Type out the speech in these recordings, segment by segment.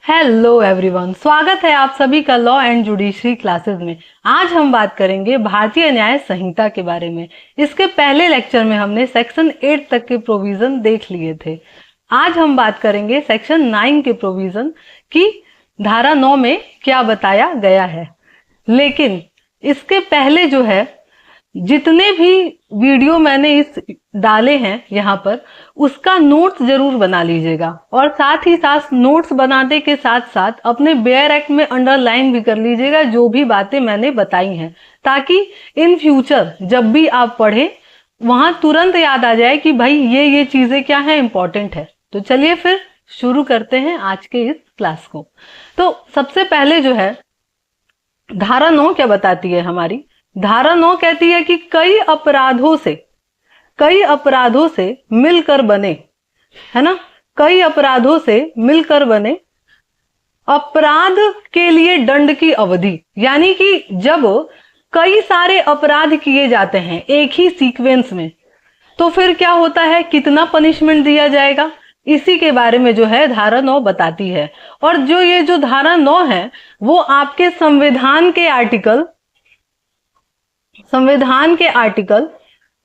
Hello everyone, स्वागत है आप सभी का लॉ एंड जुडिशरी क्लासेस में। आज हम बात करेंगे भारतीय न्याय संहिता के बारे में। इसके पहले लेक्चर में हमने सेक्शन 8 तक के प्रोविजन देख लिए थे। आज हम बात करेंगे सेक्शन 9 के प्रोविजन की धारा 9 में क्या बताया गया है। लेकिन इसके पहले जो है जितने भी वीडियो मैंने इस डाले हैं यहाँ पर, उसका नोट्स जरूर बना लीजिएगा और साथ ही साथ नोट्स बनाने के साथ साथ अपने बेयर एक्ट में अंडरलाइन भी कर लीजिएगा जो भी बातें मैंने बताई हैं, ताकि इन फ्यूचर जब भी आप पढ़ें वहां तुरंत याद आ जाए कि भाई ये चीजें क्या है, इंपॉर्टेंट है। तो चलिए फिर शुरू करते हैं आज के इस क्लास को। तो सबसे पहले जो है धारा 9 क्या बताती है हमारी। धारा 9 कहती है कि कई अपराधों से मिलकर बने, है ना, कई अपराधों से मिलकर बने अपराध के लिए दंड की अवधि। यानी कि जब कई सारे अपराध किए जाते हैं एक ही सीक्वेंस में, तो फिर क्या होता है, कितना पनिशमेंट दिया जाएगा, इसी के बारे में जो है धारा 9 बताती है। और ये जो धारा 9 है वो आपके संविधान के आर्टिकल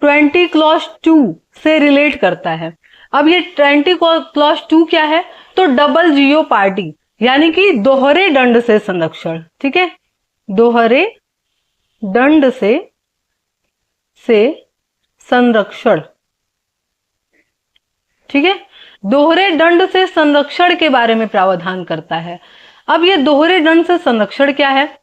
20 क्लॉज 2 से रिलेट करता है। अब ये 20 क्लॉज 2 क्या है, तो डबल जियो पार्टी, यानी कि दोहरे दंड से संरक्षण। ठीक है, दोहरे दंड से संरक्षण। ठीक है, दोहरे दंड से संरक्षण के बारे में प्रावधान करता है। अब ये दोहरे दंड से संरक्षण क्या है,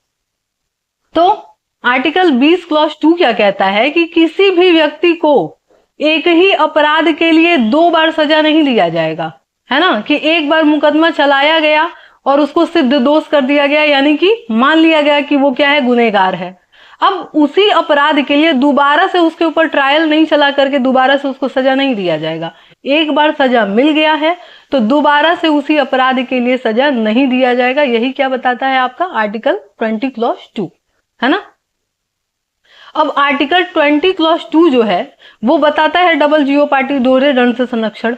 तो आर्टिकल 20 क्लॉज 2 क्या कहता है कि किसी भी व्यक्ति को एक ही अपराध के लिए 2 बार सजा नहीं दिया जाएगा, है ना, कि एक बार मुकदमा चलाया गया और उसको सिद्ध दोष कर दिया गया, यानी कि मान लिया गया कि वो क्या है, गुनहगार है। अब उसी अपराध के लिए दोबारा से उसके ऊपर ट्रायल नहीं चला करके दोबारा से उसको सजा नहीं दिया जाएगा। एक बार सजा मिल गया है तो दोबारा से उसी अपराध के लिए सजा नहीं दिया जाएगा। यही क्या बताता है आपका आर्टिकल 20 क्लॉज 2, है ना। अब आर्टिकल 20 क्लॉज 2 जो है वो बताता है डबल जियो पार्टी, दोहरे दंड से संरक्षण।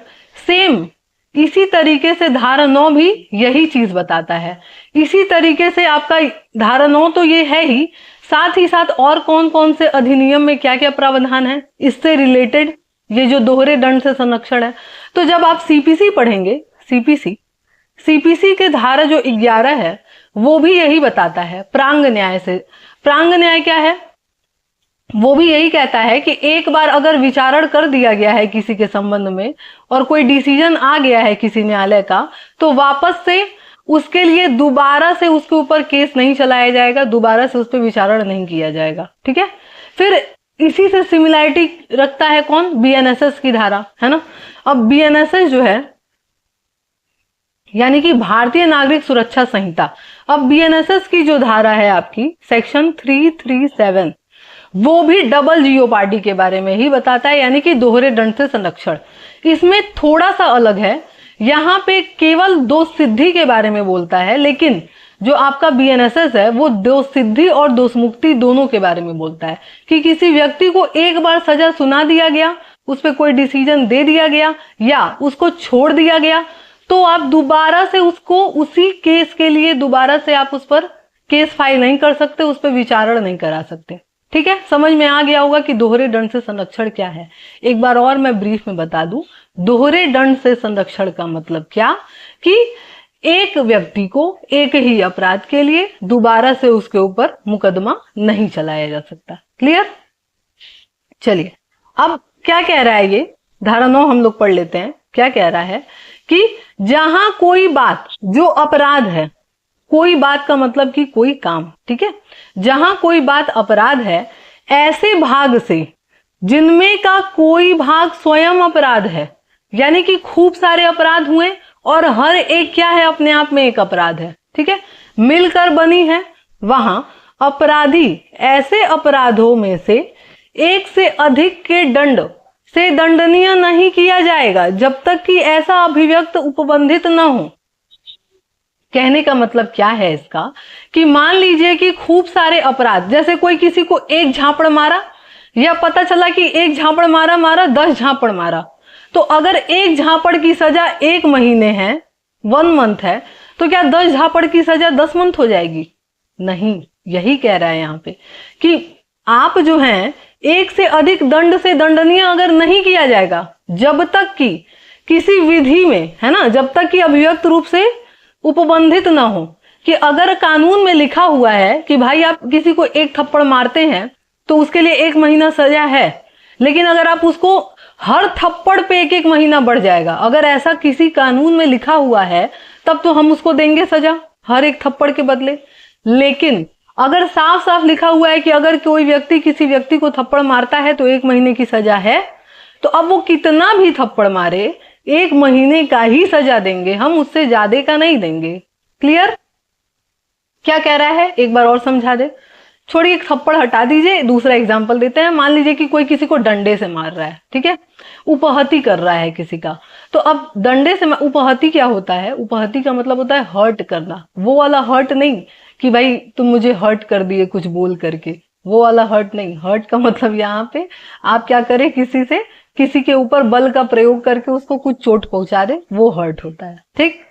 सेम इसी तरीके से धारा 9 भी यही चीज बताता है। इसी तरीके से आपका धारा 9 तो ये है ही, साथ ही साथ और कौन कौन से अधिनियम में क्या क्या प्रावधान है इससे रिलेटेड, ये जो दोहरे दंड से संरक्षण है। तो जब आप सीपीसी पढ़ेंगे, सीपीसी के धारा जो 11 है वो भी यही बताता है प्रांग न्याय से। प्रांग न्याय क्या है, वो भी यही कहता है कि एक बार अगर विचारण कर दिया गया है किसी के संबंध में और कोई डिसीजन आ गया है किसी न्यायालय का, तो वापस से उसके लिए दोबारा से उसके ऊपर केस नहीं चलाया जाएगा, दोबारा से उस पर विचारण नहीं किया जाएगा। ठीक है, फिर इसी से सिमिलरिटी रखता है कौन, बीएनएसएस की धारा, है ना। अब बीएनएसएस जो है यानी कि भारतीय नागरिक सुरक्षा संहिता। अब बीएनएसएस की जो धारा है आपकी सेक्शन 337, वो भी डबल जियो पार्टी के बारे में ही बताता है, यानी कि दोहरे दंड से संरक्षण। इसमें थोड़ा सा अलग है, यहाँ पे केवल दोष सिद्धि के बारे में बोलता है, लेकिन जो आपका बीएनएसएस है वो दोष सिद्धि और दोष मुक्ति दोनों के बारे में बोलता है कि किसी व्यक्ति को एक बार सजा सुना दिया गया, उस पर कोई डिसीजन दे दिया गया या उसको छोड़ दिया गया, तो आप दोबारा से उसको उसी केस के लिए दोबारा से आप उस पर केस फाइल नहीं कर सकते, उस पर विचारण नहीं करा सकते। ठीक है, समझ में आ गया होगा कि दोहरे दंड से संरक्षण क्या है। एक बार और मैं ब्रीफ में बता दूं, दोहरे दंड से संरक्षण का मतलब क्या, कि एक व्यक्ति को एक ही अपराध के लिए दोबारा से उसके ऊपर मुकदमा नहीं चलाया जा सकता। क्लियर। चलिए अब क्या कह रहा है ये धारा 9 हम लोग पढ़ लेते हैं। क्या कह रहा है कि जहां कोई बात, जो अपराध है, कोई बात का मतलब कि कोई काम, ठीक है, जहां कोई बात अपराध है, ऐसे भाग से जिनमें का कोई भाग स्वयं अपराध है, यानी कि खूब सारे अपराध हुए और हर एक क्या है, अपने आप में एक अपराध है, ठीक है, मिलकर बनी है, वहां अपराधी ऐसे अपराधों में से एक से अधिक के दंड से दंडनीय नहीं किया जाएगा जब तक कि ऐसा अभिव्यक्त उपबंधित न हो। कहने का मतलब क्या है इसका, कि मान लीजिए कि खूब सारे अपराध, जैसे कोई किसी को एक झापड़ मारा, या पता चला कि एक झापड़ मारा 10 झापड़ मारा, तो अगर एक झापड़ की सजा 1 महीने है, 1 मंथ है, तो क्या 10 झापड़ की सजा 10 मंथ हो जाएगी? नहीं, यही कह रहा है यहाँ पे कि आप जो हैं एक से अधिक दंड से दंडनीय अगर नहीं किया जाएगा, जब तक कि किसी विधि में, है ना, जब तक कि अभिव्यक्त रूप से उपबंधित ना हो, कि अगर कानून में लिखा हुआ है कि भाई आप किसी को एक थप्पड़ मारते हैं तो उसके लिए 1 महीना सजा है, लेकिन अगर आप उसको हर थप्पड़ पे 1-1 महीना बढ़ जाएगा, अगर ऐसा किसी कानून में लिखा हुआ है तब तो हम उसको देंगे सजा हर एक थप्पड़ के बदले। लेकिन अगर साफ साफ लिखा हुआ है कि अगर कोई व्यक्ति किसी व्यक्ति को थप्पड़ मारता है तो 1 महीने की सजा है, तो अब वो कितना भी थप्पड़ मारे 1 महीने का ही सजा देंगे, हम उससे ज्यादा का नहीं देंगे। क्लियर? क्या कह रहा है एक बार और समझा दे। छोड़िए, एक थप्पड़ हटा दीजिए, दूसरा एग्जाम्पल देते हैं। मान लीजिए कि कोई किसी को डंडे से मार रहा है, ठीक है, उपहति कर रहा है किसी का, तो अब डंडे से उपहति क्या होता है? उपहति का मतलब होता है हर्ट करना, वो वाला हर्ट नहीं कि भाई तुम मुझे हर्ट कर दिए कुछ बोल करके, वो वाला हर्ट नहीं। हर्ट का मतलब यहाँ पे आप क्या करें, किसी के ऊपर बल का प्रयोग करके उसको कुछ चोट पहुंचा दे, वो हर्ट होता है। ठीक,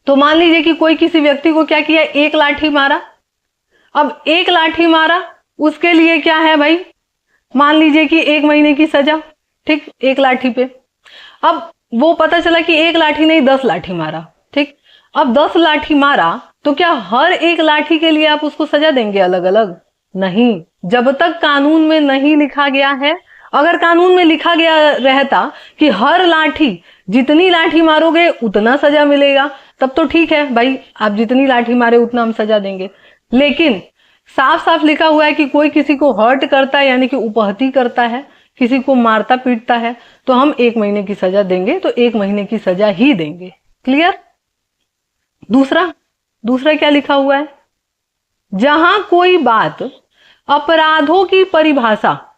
तो मान लीजिए कि कोई किसी व्यक्ति को क्या किया, 1 लाठी मारा। अब 1 लाठी मारा, उसके लिए क्या है भाई, मान लीजिए कि 1 महीने की सजा। ठीक, 1 लाठी पे। अब वो पता चला कि 1 लाठी नहीं 10 लाठी मारा। ठीक, अब 10 लाठी मारा तो क्या हर एक लाठी के लिए आप उसको सजा देंगे अलग अलग? नहीं, जब तक कानून में नहीं लिखा गया है। अगर कानून में लिखा गया रहता कि हर लाठी, जितनी लाठी मारोगे उतना सजा मिलेगा, तब तो ठीक है भाई, आप जितनी लाठी मारे उतना हम सजा देंगे। लेकिन साफ साफ लिखा हुआ है कि कोई किसी को हर्ट करता है, यानी कि उपहति करता है, किसी को मारता पीटता है, तो हम 1 महीने की सजा देंगे, तो 1 महीने की सजा ही देंगे। क्लियर? दूसरा क्या लिखा हुआ है, जहां कोई बात अपराधों की परिभाषा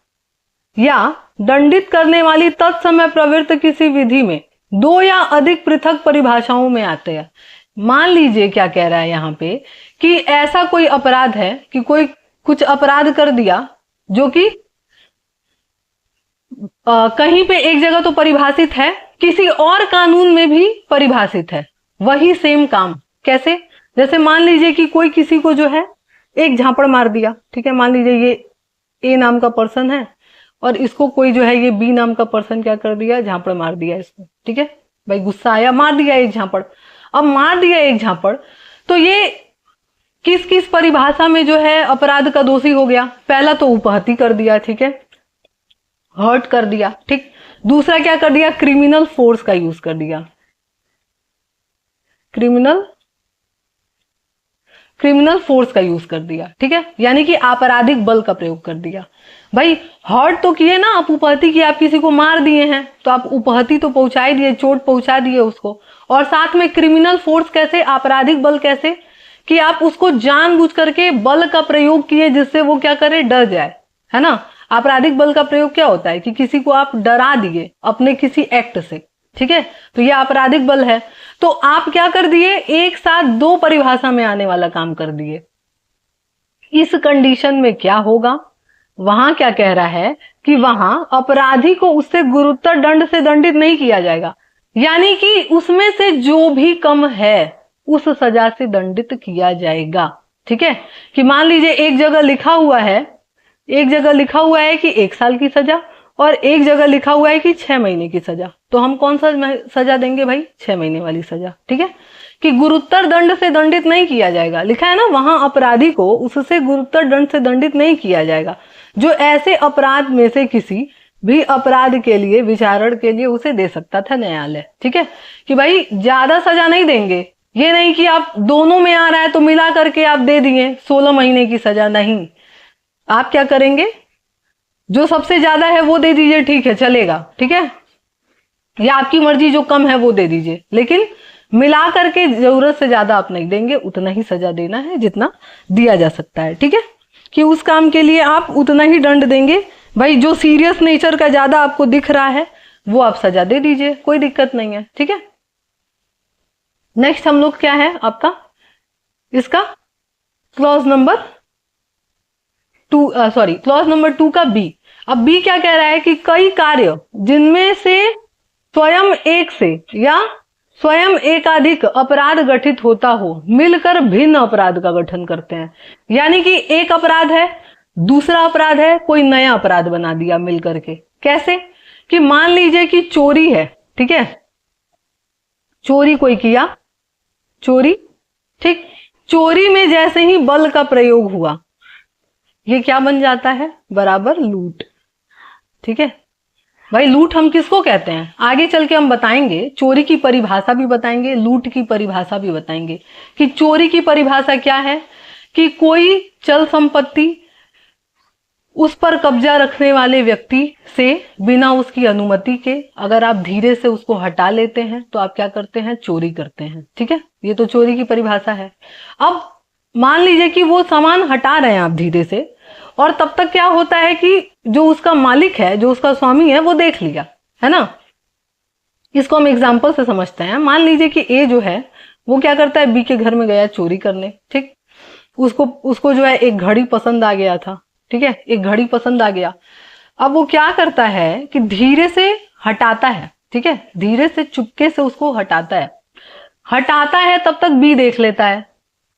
या दंडित करने वाली तत्समय प्रवृत्त किसी विधि में 2 या अधिक पृथक परिभाषाओं में आते हैं। मान लीजिए क्या कह रहा है यहाँ पे कि ऐसा कोई अपराध है कि कोई कुछ अपराध कर दिया जो कि कहीं पे एक जगह तो परिभाषित है, किसी और कानून में भी परिभाषित है, वही सेम काम। कैसे? जैसे मान लीजिए कि कोई किसी को जो है एक झापड़ मार दिया। ठीक है, मान लीजिए ये ए नाम का पर्सन है और इसको कोई जो है ये बी नाम का पर्सन क्या कर दिया, झापड़ मार दिया इसको। ठीक है भाई, गुस्सा आया, मार दिया एक झापड़। अब मार दिया एक झापड़, तो ये किस किस परिभाषा में जो है अपराध का दोषी हो गया? पहला तो उपहति कर दिया, ठीक है, हर्ट कर दिया। ठीक, दूसरा क्या कर दिया, क्रिमिनल फोर्स का यूज कर दिया, क्रिमिनल फोर्स का यूज कर दिया। ठीक है, यानी कि आपराधिक बल का प्रयोग कर दिया। भाई हर्ट तो किए ना आप, उपहति की, आप किसी को मार दिए हैं तो आप उपहति तो पहुंचा ही दिए, चोट पहुंचा दिए उसको। और साथ में क्रिमिनल फोर्स कैसे, आपराधिक बल कैसे, कि आप उसको जानबूझ करके बल का प्रयोग किए जिससे वो क्या करे, डर जाए, है ना। आपराधिक बल का प्रयोग क्या होता है कि किसी को आप डरा दिए अपने किसी एक्ट से। ठीक है, तो ये आपराधिक बल है। तो आप क्या कर दिए, एक साथ 2 परिभाषा में आने वाला काम कर दिए। इस कंडीशन में क्या होगा, वहां क्या कह रहा है कि वहां अपराधी को उससे गुरुतर दंड से दंडित नहीं किया जाएगा, यानी कि उसमें से जो भी कम है उस सजा से दंडित किया जाएगा। ठीक है, कि मान लीजिए एक जगह लिखा हुआ है कि 1 साल की सजा और एक जगह लिखा हुआ है कि 6 महीने की सजा, तो हम कौन सा सजा देंगे भाई, 6 महीने वाली सजा। ठीक है, कि गुरुतर दंड से दंडित नहीं किया जाएगा, लिखा है ना वहां अपराधी को उससे गुरुतर दंड से दंडित नहीं किया जाएगा, जो ऐसे अपराध में से किसी भी अपराध के लिए विचारण के लिए उसे दे सकता था न्यायालय। ठीक है, कि भाई ज्यादा सजा नहीं देंगे, ये नहीं कि आप दोनों में आ रहा है तो मिला करके आप दे दिए 16 महीने की सजा, नहीं। आप क्या करेंगे, जो सबसे ज्यादा है वो दे दीजिए, ठीक है चलेगा, ठीक है, या आपकी मर्जी जो कम है वो दे दीजिए, लेकिन मिला करके जरूरत से ज्यादा आप नहीं देंगे, उतना ही सजा देना है जितना दिया जा सकता है। ठीक है, कि उस काम के लिए आप उतना ही दंड देंगे। भाई जो सीरियस नेचर का ज्यादा आपको दिख रहा है वो आप सजा दे दीजिए, कोई दिक्कत नहीं है। ठीक है, नेक्स्ट हम लोग क्या है आपका, इसका क्लॉज नंबर 2 का बी। अब बी क्या कह रहा है कि कई कार्य जिनमें से स्वयं एक से या स्वयं एकाधिक अपराध गठित होता हो, मिलकर भिन्न अपराध का गठन करते हैं। यानी कि एक अपराध है, दूसरा अपराध है, कोई नया अपराध बना दिया मिलकर के। कैसे? कि मान लीजिए कि चोरी है, ठीक है, चोरी कोई किया, चोरी, ठीक, चोरी में जैसे ही बल का प्रयोग हुआ, ये क्या बन जाता है? बराबर लूट। ठीक है भाई, लूट हम किसको कहते हैं आगे चल के हम बताएंगे, चोरी की परिभाषा भी बताएंगे, लूट की परिभाषा भी बताएंगे। कि चोरी की परिभाषा क्या है? कि कोई चल संपत्ति उस पर कब्जा रखने वाले व्यक्ति से बिना उसकी अनुमति के अगर आप धीरे से उसको हटा लेते हैं तो आप क्या करते हैं? चोरी करते हैं। ठीक है, ये तो चोरी की परिभाषा है। अब मान लीजिए कि वो सामान हटा रहे हैं आप धीरे से, और तब तक क्या होता है कि जो उसका मालिक है, जो उसका स्वामी है, वो देख लिया, है ना। इसको हम एग्जाम्पल से समझते हैं। मान लीजिए कि ए जो है वो क्या करता है? बी के घर में गया चोरी करने। ठीक, उसको जो है एक घड़ी पसंद आ गया था। ठीक है, एक घड़ी पसंद आ गया। अब वो क्या करता है कि धीरे से हटाता है। ठीक है, धीरे से चुपके से उसको हटाता है तब तक बी देख लेता है।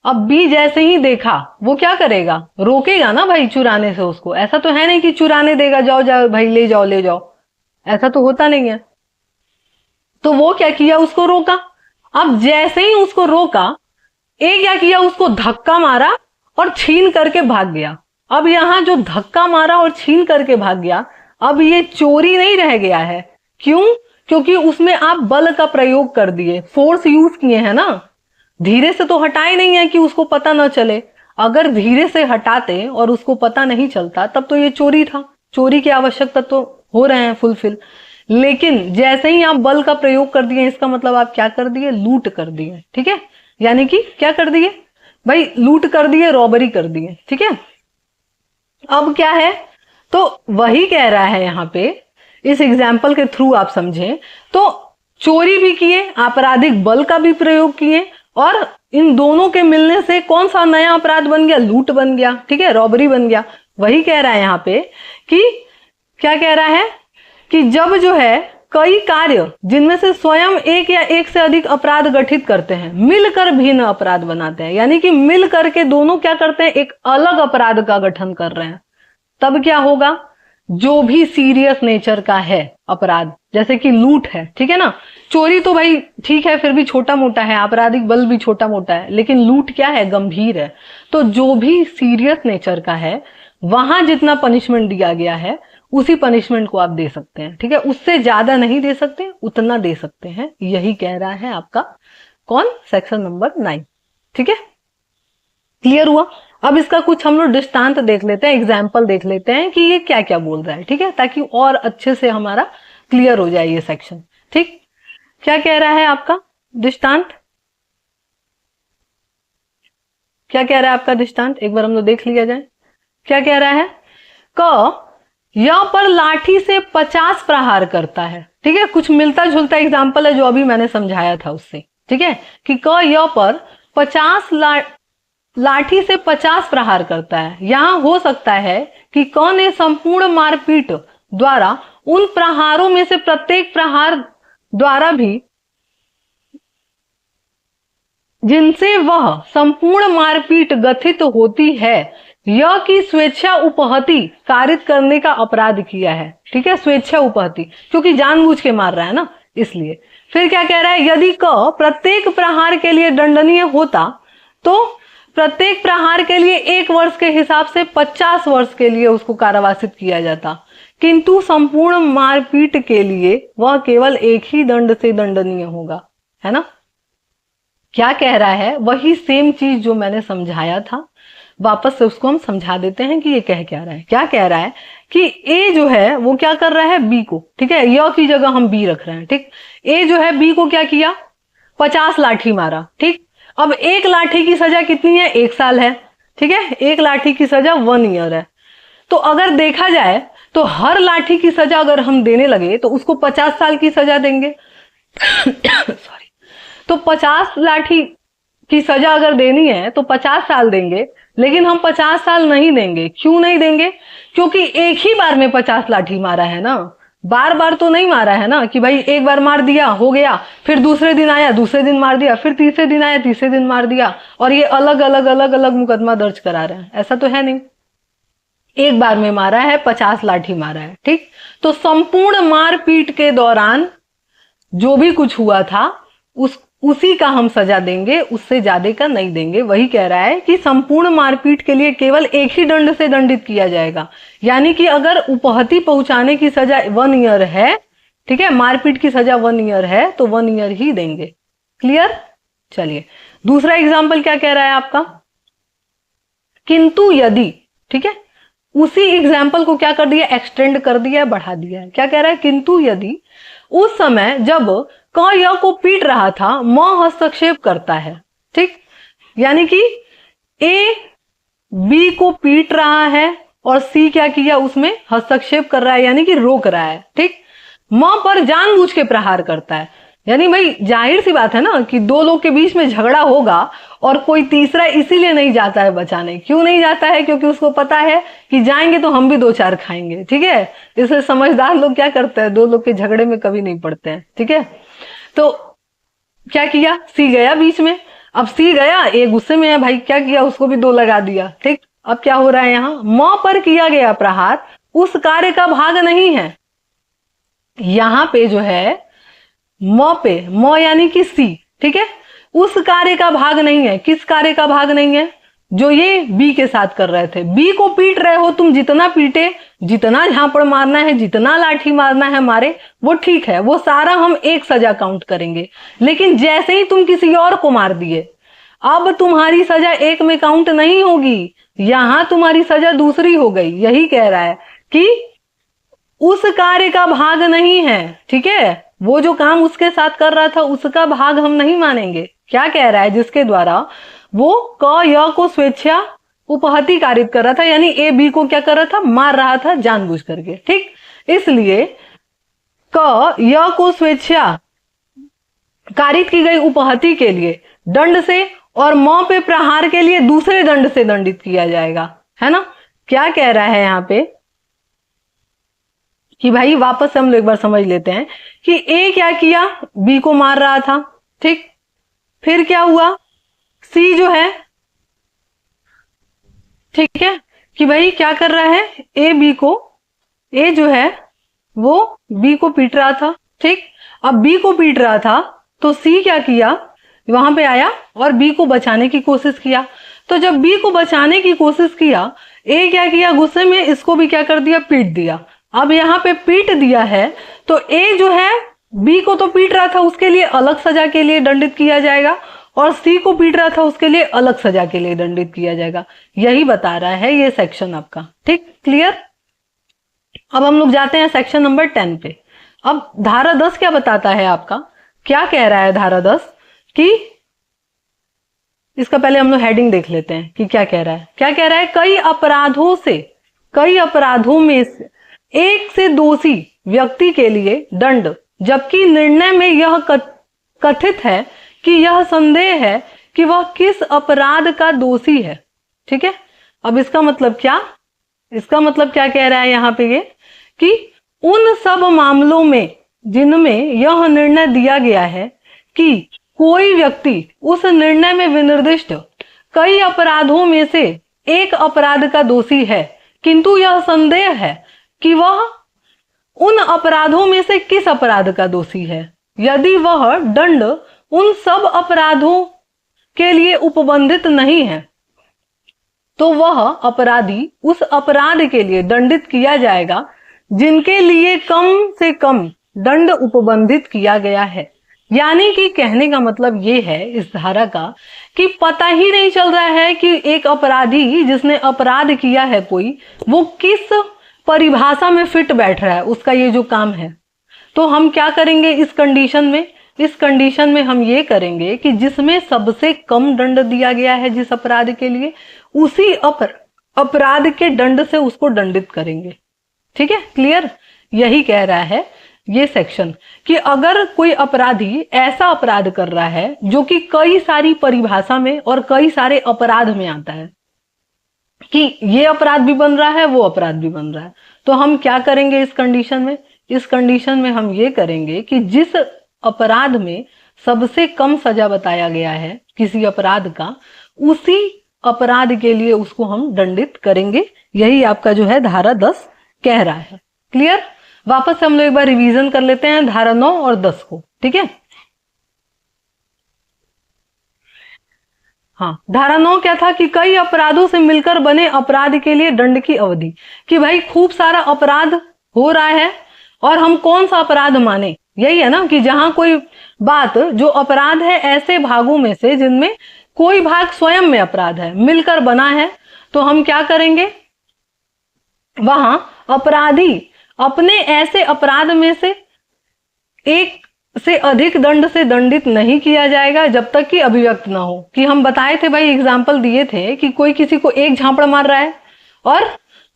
अब बी जैसे ही देखा, वो क्या करेगा? रोकेगा ना भाई चुराने से उसको। ऐसा तो है नहीं कि चुराने देगा, जाओ जाओ भाई ले जाओ ले जाओ, ऐसा तो होता नहीं है। तो वो क्या किया? उसको रोका। अब जैसे ही उसको रोका, ए क्या किया? उसको धक्का मारा और छीन करके भाग गया। अब यहां जो धक्का मारा और छीन करके भाग गया, अब ये चोरी नहीं रह गया है। क्यों? क्योंकि उसमें आप बल का प्रयोग कर दिए, फोर्स यूज किए हैं ना। धीरे से तो हटाए नहीं है कि उसको पता ना चले। अगर धीरे से हटाते और उसको पता नहीं चलता तब तो ये चोरी था, चोरी के आवश्यक तत्व तो हो रहे हैं फुलफिल। लेकिन जैसे ही आप बल का प्रयोग कर दिए, इसका मतलब आप क्या कर दिए? लूट कर दिए। ठीक है, यानी कि क्या कर दिए भाई? लूट कर दिए, रॉबरी कर दिए। ठीक है, अब क्या है? तो वही कह रहा है यहां पे, इस एग्जाम्पल के थ्रू आप समझें तो चोरी भी किए, आपराधिक बल का भी प्रयोग किए, और इन दोनों के मिलने से कौन सा नया अपराध बन गया? लूट बन गया। ठीक है, रॉबरी बन गया। वही कह रहा है यहां पे कि क्या कह रहा है? कि जब जो है कई कार्य जिनमें से स्वयं एक या एक से अधिक अपराध गठित करते हैं, मिलकर भिन्न अपराध बनाते हैं, यानी कि मिल करके दोनों क्या करते हैं? एक अलग अपराध का गठन कर रहे हैं, तब क्या होगा? जो भी सीरियस नेचर का है अपराध, जैसे कि लूट है, ठीक है ना, चोरी तो भाई ठीक है फिर भी छोटा मोटा है, आपराधिक बल भी छोटा मोटा है, लेकिन लूट क्या है? गंभीर है। तो जो भी सीरियस नेचर का है, वहां जितना पनिशमेंट दिया गया है उसी पनिशमेंट को आप दे सकते हैं। ठीक है, उससे ज्यादा नहीं दे सकते, उतना दे सकते हैं। यही कह रहा है आपका कौन? Section number 9। ठीक है, क्लियर हुआ? अब इसका कुछ हम लोग दृष्टांत देख लेते हैं, एग्जाम्पल देख लेते हैं कि ये क्या क्या बोल रहा है। ठीक है, ताकि और अच्छे से हमारा क्लियर हो जाए ये सेक्शन। ठीक, क्या कह रहा है आपका दृष्टांत? क्या कह रहा है आपका दृष्टांत? एक बार हम लोग देख लिया जाए। क्या कह रहा है? क यह पर लाठी से 50 प्रहार करता है। ठीक है, कुछ मिलता जुलता एग्जाम्पल है जो अभी मैंने समझाया था उससे। ठीक है, कि क यह पर 50 लाठी से 50 प्रहार करता है। यहां हो सकता है कि क ने संपूर्ण मारपीट द्वारा उन प्रहारों में से प्रत्येक प्रहार द्वारा भी जिनसे वह संपूर्ण मारपीट गठित होती है, यह की स्वेच्छा उपहति कारित करने का अपराध किया है। ठीक है, स्वेच्छा उपहति, क्योंकि जानबूझ के मार रहा है ना, इसलिए। फिर क्या कह रहा है? यदि क प्रत्येक प्रहार के लिए दंडनीय होता तो प्रत्येक प्रहार के लिए 1 वर्ष के हिसाब से 50 वर्ष के लिए उसको कारावासित किया जाता, किंतु संपूर्ण मारपीट के लिए वह केवल एक ही दंड से दंडनीय होगा। है ना? क्या कह रहा है? वही सेम चीज जो मैंने समझाया था, वापस से उसको हम समझा देते हैं कि ये कह क्या रहा है। क्या कह रहा है कि ए जो है वो क्या कर रहा है? बी को, ठीक है, य की जगह हम बी रख रहे हैं। ठीक, ए जो है बी को क्या किया? 50 लाठी मारा। ठीक, अब एक लाठी की सजा कितनी है? 1 साल है। ठीक है, एक लाठी की सजा 1 ईयर है। तो अगर देखा जाए तो हर लाठी की सजा अगर हम देने लगे तो उसको 50 साल की सजा देंगे। सॉरी, तो 50 लाठी की सजा अगर देनी है तो 50 साल देंगे, लेकिन हम 50 साल नहीं देंगे। क्यों नहीं देंगे? क्योंकि एक ही बार में 50 लाठी मारा है ना, बार बार तो नहीं मारा है ना कि भाई एक बार मार दिया हो गया, फिर दूसरे दिन आया दूसरे दिन मार दिया, फिर तीसरे दिन आया तीसरे दिन मार दिया, और ये अलग अलग अलग अलग मुकदमा दर्ज करा रहे हैं, ऐसा तो है नहीं। एक बार में मारा है, 50 लाठी मारा है, ठीक। तो संपूर्ण मारपीट के दौरान जो भी कुछ हुआ था उसी का हम सजा देंगे, उससे ज्यादा का नहीं देंगे। वही कह रहा है कि संपूर्ण मारपीट के लिए केवल एक ही दंड से दंडित किया जाएगा, यानी कि अगर उपहति पहुंचाने की सजा 1 ईयर है, ठीक है, मारपीट की सजा 1 ईयर है तो 1 ईयर ही देंगे। क्लियर। चलिए दूसरा एग्जाम्पल क्या कह रहा है आपका, किंतु यदि, ठीक है, उसी एग्जाम्पल को क्या कर दिया, एक्सटेंड कर दिया, बढ़ा दिया है। क्या कह रहा है, किंतु यदि उस समय जब क य को पीट रहा था म हस्तक्षेप करता है, ठीक, यानी कि ए बी को पीट रहा है और सी क्या किया, उसमें हस्तक्षेप कर रहा है, यानी कि रोक रहा है, ठीक। म पर जानबूझ के प्रहार करता है, यानी भाई जाहिर सी बात है ना कि दो लोग के बीच में झगड़ा होगा और कोई तीसरा इसीलिए नहीं जाता है बचाने। क्यों नहीं जाता है, क्योंकि उसको पता है कि जाएंगे तो हम भी 2-4 खाएंगे, ठीक है। इसलिए समझदार लोग क्या करते हैं, दो लोग के झगड़े में कभी नहीं पड़ते हैं, ठीक है। तो क्या किया, सी गया बीच में, अब सी गया, ए गुस्से में है भाई, क्या किया, उसको भी 2 लगा दिया, ठीक। अब क्या हो रहा है, यहाँ म पर किया गया प्रहार उस कार्य का भाग नहीं है। यहाँ पे जो है म पे, म यानी कि सी, ठीक है, उस कार्य का भाग नहीं है। किस कार्य का भाग नहीं है, जो ये बी के साथ कर रहे थे। बी को पीट रहे हो तुम, जितना पीटे, जितना झापड़ मारना है, जितना लाठी मारना है मारे, वो ठीक है, वो सारा हम एक सजा काउंट करेंगे। लेकिन जैसे ही तुम किसी और को मार दिए, अब तुम्हारी सजा एक में काउंट नहीं होगी, यहां तुम्हारी सजा दूसरी हो गई। यही कह रहा है कि उस कार्य का भाग नहीं है, ठीक है, वो जो काम उसके साथ कर रहा था उसका भाग हम नहीं मानेंगे। क्या कह रहा है, जिसके द्वारा वो क य को स्वेच्छा उपहति कारित कर रहा था, यानी ए बी को क्या कर रहा था, मार रहा था जानबूझ करके, ठीक। इसलिए क य को स्वेच्छा कारित की गई उपहति के लिए दंड से और म पे प्रहार के लिए दूसरे दंड से दंडित किया जाएगा, है ना। क्या कह रहा है यहाँ पे कि भाई वापस से हम लोग एक बार समझ लेते हैं कि ए क्या किया, बी को मार रहा था, ठीक। फिर क्या हुआ, सी जो है, ठीक है, कि भाई क्या कर रहा है, ए जो है वो बी को पीट रहा था, ठीक। अब बी को पीट रहा था तो सी क्या किया, वहां पे आया और बी को बचाने की कोशिश किया। तो जब बी को बचाने की कोशिश किया, ए क्या किया, गुस्से में इसको भी क्या कर दिया, पीट दिया। अब यहाँ पे पीट दिया है तो ए जो है बी को तो पीट रहा था, उसके लिए अलग सजा के लिए दंडित किया जाएगा, और सी को पीट रहा था उसके लिए अलग सजा के लिए दंडित किया जाएगा। यही बता रहा है ये सेक्शन आपका, ठीक, क्लियर। अब हम लोग जाते हैं सेक्शन नंबर 10 पे। अब धारा 10 क्या बताता है आपका, क्या कह रहा है धारा 10 कि, इसका पहले हम लोग हेडिंग देख लेते हैं कि क्या कह रहा है। क्या कह रहा है, कई अपराधों में से एक से दोषी व्यक्ति के लिए दंड, जबकि निर्णय में यह कथित है कि यह संदेह है कि वह किस अपराध का दोषी है, ठीक है। अब इसका मतलब क्या, इसका मतलब क्या कह रहा है यहाँ पे ये कि उन सब मामलों में जिनमें यह निर्णय दिया गया है कि कोई व्यक्ति उस निर्णय में विनिर्दिष्ट कई अपराधों में से एक अपराध का दोषी है, किंतु यह संदेह है कि वह उन अपराधों में से किस अपराध का दोषी है। यदि वह दंड उन सब अपराधों के लिए उपबंधित नहीं है तो वह अपराधी उस अपराध के लिए दंडित किया जाएगा जिनके लिए कम से कम दंड उपबंधित किया गया है। यानी कि कहने का मतलब ये है इस धारा का कि पता ही नहीं चल रहा है कि एक अपराधी जिसने अपराध किया है कोई, वो किस परिभाषा में फिट बैठ रहा है, उसका ये जो काम है। तो हम क्या करेंगे इस कंडीशन में, इस कंडीशन में हम ये करेंगे कि जिसमें सबसे कम दंड दिया गया है जिस अपराध के लिए, उसी अपराध के दंड से उसको दंडित करेंगे, ठीक है, क्लियर। यही कह रहा है ये सेक्शन कि अगर कोई अपराधी ऐसा अपराध कर रहा है जो कि कई सारी परिभाषा में और कई सारे अपराध में आता है, कि ये अपराध भी बन रहा है वो अपराध भी बन रहा है, तो हम क्या करेंगे इस कंडीशन में इस कंडीशन में हम ये करेंगे कि जिस अपराध में सबसे कम सजा बताया गया है किसी अपराध का, उसी अपराध के लिए उसको हम दंडित करेंगे। यही आपका जो है धारा 10 कह रहा है। क्लियर? वापस हम लोग एक बार रिवीजन कर लेते हैं धारा 9 और 10 को। ठीक है, हाँ, धारा 9 क्या था कि कई अपराधों से मिलकर बने अपराध के लिए दंड की अवधि, कि भाई खूब सारा अपराध हो रहा है और हम कौन सा अपराध माने, यही है ना, कि जहां कोई बात जो अपराध है ऐसे भागों में से जिनमें कोई भाग स्वयं में अपराध है, मिलकर बना है, तो हम क्या करेंगे, वहां अपराधी अपने ऐसे अपराध में से एक से अधिक दंड से दंडित नहीं किया जाएगा जब तक कि अभिव्यक्त ना हो। कि हम बताए थे भाई, एग्जाम्पल दिए थे कि कोई किसी को 1 झापड़ मार रहा है और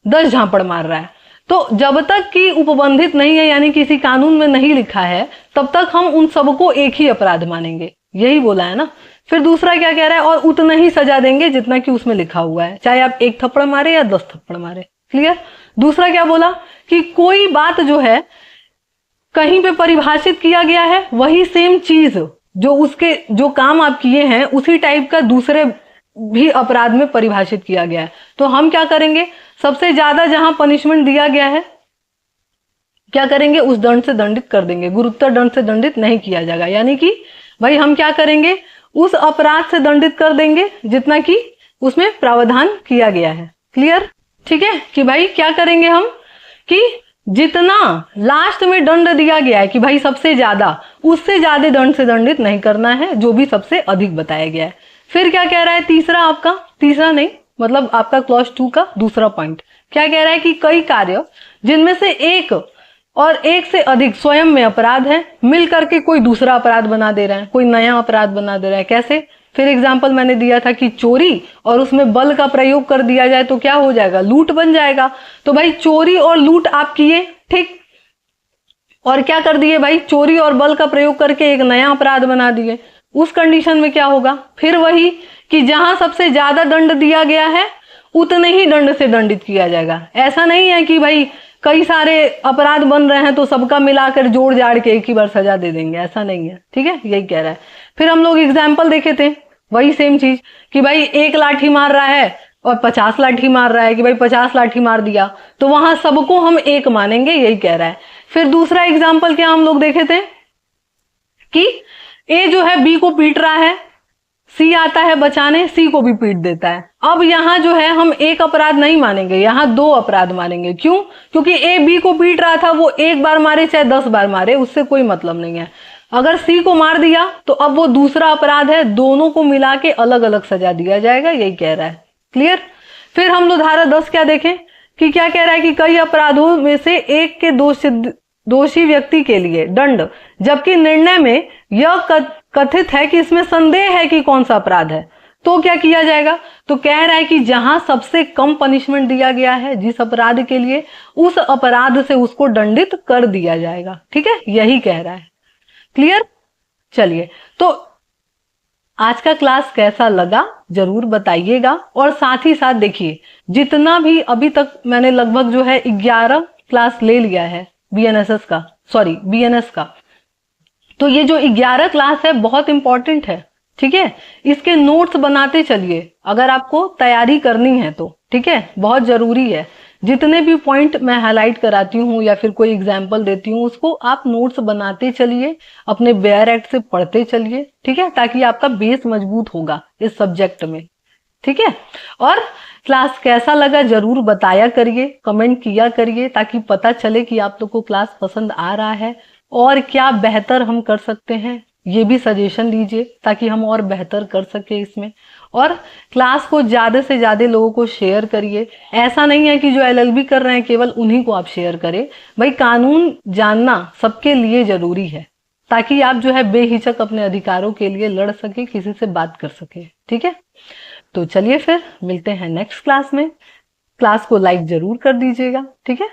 10 झापड़ मार रहा है, तो जब तक कि उपबंधित नहीं है, यानी किसी कानून में नहीं लिखा है, तब तक हम उन सबको एक ही अपराध मानेंगे। यही बोला है ना। फिर दूसरा क्या कह रहा है, और उतना ही सजा देंगे जितना कि उसमें लिखा हुआ है, चाहे आप 1 थप्पड़ मारे या 10 थप्पड़ मारे। क्लियर? दूसरा क्या बोला कि कोई बात जो है कहीं पे परिभाषित किया गया है, वही सेम चीज जो उसके जो काम आप किए हैं उसी टाइप का दूसरे भी अपराध में परिभाषित किया गया है, तो हम क्या करेंगे, सबसे ज्यादा जहां पनिशमेंट दिया गया है क्या करेंगे, उस दंड से दंडित कर देंगे, गुरुत्तर दंड से दंडित नहीं किया जाएगा। यानी कि भाई हम क्या करेंगे, उस अपराध से दंडित कर देंगे जितना कि उसमें प्रावधान किया गया है। क्लियर? ठीक है, कि भाई क्या करेंगे हम, कि जितना लास्ट में दंड दिया गया है कि भाई सबसे ज्यादा, उससे ज्यादा दंड से दंडित नहीं करना है, जो भी सबसे अधिक बताया गया है। फिर क्या कह रहा है तीसरा, आपका तीसरा नहीं मतलब आपका क्लॉज 2 का दूसरा पॉइंट क्या कह रहा है कि कई कार्य जिनमें से एक और एक से अधिक स्वयं में अपराध है, मिल करके कोई दूसरा अपराध बना दे रहे हैं, कोई नया अपराध बना दे रहा है। कैसे? फिर एग्जाम्पल मैंने दिया था कि चोरी और उसमें बल का प्रयोग कर दिया जाए तो क्या हो जाएगा, लूट बन जाएगा। तो भाई चोरी और लूट आप किए, ठीक, और क्या कर दिए भाई, चोरी और बल का प्रयोग करके एक नया अपराध बना दिए। उस कंडीशन में क्या होगा, फिर वही कि जहां सबसे ज्यादा दंड दिया गया है उतने ही दंड से दंडित किया जाएगा। ऐसा नहीं है कि भाई कई सारे अपराध बन रहे हैं तो सबका मिलाकर जोड़ जाड़ के एक ही बार सजा दे देंगे, ऐसा नहीं है। ठीक है, यही कह रहा है। फिर हम लोग एग्जाम्पल देखे थे, वही सेम चीज कि भाई 1 लाठी मार रहा है और 50 लाठी मार रहा है, कि भाई 50 लाठी मार दिया तो वहां सबको हम एक मानेंगे, यही कह रहा है। फिर दूसरा एग्जाम्पल क्या हम लोग देखे थे कि ए जो है बी को पीट रहा है, सी आता है बचाने, सी को भी पीट देता है। अब यहां जो है हम एक अपराध नहीं मानेंगे, यहां 2 अपराध मानेंगे। क्यों? क्योंकि ए बी को पीट रहा था, वो 1 बार मारे चाहे 10 बार मारे, उससे कोई मतलब नहीं है। अगर सी को मार दिया तो अब वो दूसरा अपराध है, दोनों को मिला के अलग अलग सजा दिया जाएगा, यही कह रहा है। क्लियर? फिर हम लोग धारा 10 क्या देखें कि क्या कह रहा है कि कई अपराधों में से एक के दोषी व्यक्ति के लिए दंड, जबकि निर्णय में यह कथित है कि इसमें संदेह है कि कौन सा अपराध है, तो क्या किया जाएगा, तो कह रहा है कि जहां सबसे कम पनिशमेंट दिया गया है जिस अपराध के लिए, उस अपराध से उसको दंडित कर दिया जाएगा। ठीक है, यही कह रहा है। क्लियर? चलिए, तो आज का क्लास कैसा लगा जरूर बताइएगा, और साथ ही साथ देखिए जितना भी अभी तक मैंने लगभग जो है 11 क्लास ले लिया है बीएनएसएस का, सॉरी बीएनएस का, तो ये जो 11 क्लास है बहुत इंपॉर्टेंट है। ठीक है, इसके नोट्स बनाते चलिए अगर आपको तैयारी करनी है तो। ठीक है, बहुत जरूरी है। जितने भी पॉइंट मैं हाईलाइट कराती हूँ या फिर कोई एग्जाम्पल देती हूँ उसको आप नोट्स बनाते चलिए, अपने बेयर एक्ट से पढ़ते चलिए। ठीक है, ताकि आपका बेस मजबूत होगा इस सब्जेक्ट में। ठीक है, और क्लास कैसा लगा जरूर बताया करिए, कमेंट किया करिए, ताकि पता चले कि आप लोग को क्लास पसंद आ रहा है और क्या बेहतर हम कर सकते हैं, ये भी सजेशन दीजिए ताकि हम और बेहतर कर सके इसमें। और क्लास को ज्यादा से ज्यादा लोगों को शेयर करिए। ऐसा नहीं है कि जो एलएलबी कर रहे हैं केवल उन्हीं को आप शेयर करें, भाई कानून जानना सबके लिए जरूरी है, ताकि आप जो है बेहिचक अपने अधिकारों के लिए लड़ सके, किसी से बात कर सके। ठीक है, तो चलिए फिर मिलते हैं नेक्स्ट क्लास में। क्लास को लाइक जरूर कर दीजिएगा। ठीक है।